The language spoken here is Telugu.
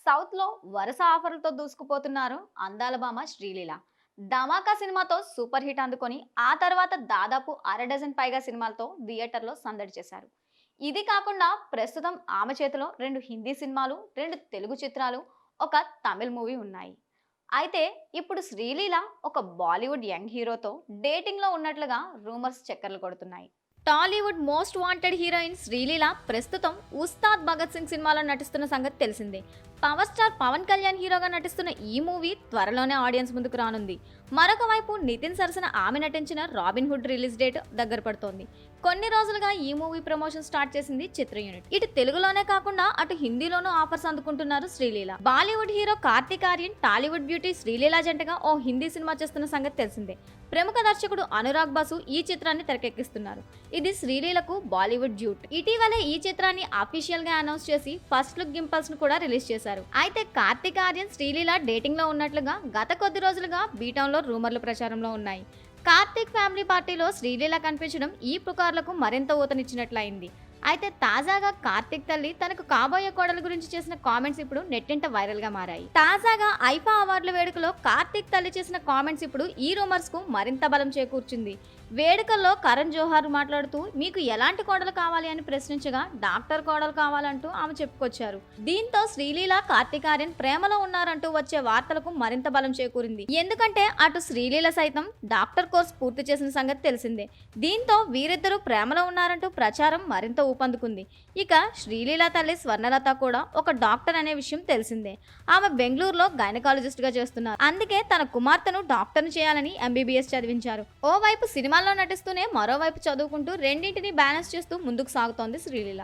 సౌత్ లో వరుస ఆఫర్లతో దూసుకుపోతున్నారు అందాల భామ శ్రీలీల. ధమాకా సినిమాతో సూపర్ హిట్ అందుకొని ఆ తర్వాత దాదాపు అర డజన్ పైగా సినిమాలతో థియేటర్లో సందడి చేశారు. ఇది కాకుండా ప్రస్తుతం ఆమె చేతిలో 2 హిందీ సినిమాలు, 2 తెలుగు చిత్రాలు, ఒక తమిళ్ మూవీ ఉన్నాయి. అయితే ఇప్పుడు శ్రీలీల ఒక బాలీవుడ్ యంగ్ హీరోతో డేటింగ్ లో ఉన్నట్లుగా రూమర్స్ చక్కర్లు కొడుతున్నాయి. Tollywood most wanted heroine Sreeleela ప్రస్తుతం ఉస్తాద్ భగత్ సింగ్ సినిమాలో నటిస్తున్న సంగతి తెలిసిందే. పవర్ స్టార్ పవన్ కళ్యాణ్ హీరోగా నటిస్తున్న ఈ మూవీ త్వరలోనే ఆడియన్స్ ముందుకు రానుంది. మరొక వైపు నితిన్ సరసన ఆమె నటించిన రాబిన్ హుడ్ రిలీజ్ డేట్ దగ్గర పడుతోంది. కొన్ని రోజులుగా ఈ మూవీ ప్రమోషన్ స్టార్ట్ చేసింది చిత్ర యూనిట్. ఇటు తెలుగులోనే కాకుండా అటు హిందీలోనూ ఆఫర్స్ అందుకుంటున్నారు Sreeleela. Bollywood hero Kartik Aaryan, Tollywood beauty Sreeleela జంటగా ఓ హిందీ సినిమా చేస్తున్న సంగతి తెలిసిందే. ప్రముఖ దర్శకుడు అనురాగ్ బాసు ఈ చిత్రాన్ని తెరకెక్కిస్తున్నారు. ఇది శ్రీలీలకు బాలీవుడ్ డ్యూట్. ఇటీవలే ఈ చిత్రాన్ని అఫీషియల్ గా అనౌన్స్ చేసి ఫస్ట్ లుక్ గింపల్స్ ను కూడా రిలీజ్ చేశారు. అయితే కార్తిక్ ఆర్యన్ శ్రీలీల డేటింగ్ లో ఉన్నట్లుగా గత కొద్ది రోజులుగా బీటౌన్ లో రూమర్లు ప్రచారంలో ఉన్నాయి. కార్తిక్ ఫ్యామిలీ పార్టీలో శ్రీలీల కనిపించడం ఈ పుకార్లకు మరింత ఊతనిచ్చినట్లయింది. అయితే తాజాగా కార్తిక్ తల్లి తనకు కాబోయే కోడల గురించి చేసిన కామెంట్స్ ఇప్పుడు నెట్టింట వైరల్ గా మారాయి. తాజాగా ఐఫా అవార్డుల వేడుకలో కార్తిక్ తల్లి చేసిన కామెంట్స్ ఇప్పుడు ఈ రూమర్స్ కు మరింత బలం చేకూర్చింది. వేడుకల్లో కరణ్ జోహార్ మాట్లాడుతూ మీకు ఎలాంటి కోడలు కావాలి అని ప్రశ్నించగా డాక్టర్ కోడలు కావాలంటూ ఆమె చెప్పుకొచ్చారు. దీంతో శ్రీలీల, కార్తిక్ ఆర్యన్ ప్రేమలో ఉన్నారంటూ వచ్చే వార్తలకు మరింత బలం చేకూరింది. ఎందుకంటే అటు శ్రీలీల సైతం డాక్టర్ కోర్స్ పూర్తి చేసిన సంగతి తెలిసిందే. దీంతో వీరిద్దరూ ప్రేమలో ఉన్నారంటూ ప్రచారం మరింత ఊపందుకుంది. ఇక శ్రీలీల తల్లి స్వర్ణలత కూడా ఒక డాక్టర్ అనే విషయం తెలిసిందే. ఆమె బెంగళూరులో గైనకాలజిస్ట్ గా చేస్తున్నారు. అందుకే తన కుమార్తెను డాక్టర్ను చేయాలని ఎంబీబీఎస్ చదివించారు. ఓవైపు సినిమాల్లో నటిస్తూనే మరోవైపు చదువుకుంటూ రెండింటిని బ్యాలెన్స్ చేస్తూ ముందుకు సాగుతోంది శ్రీలీల.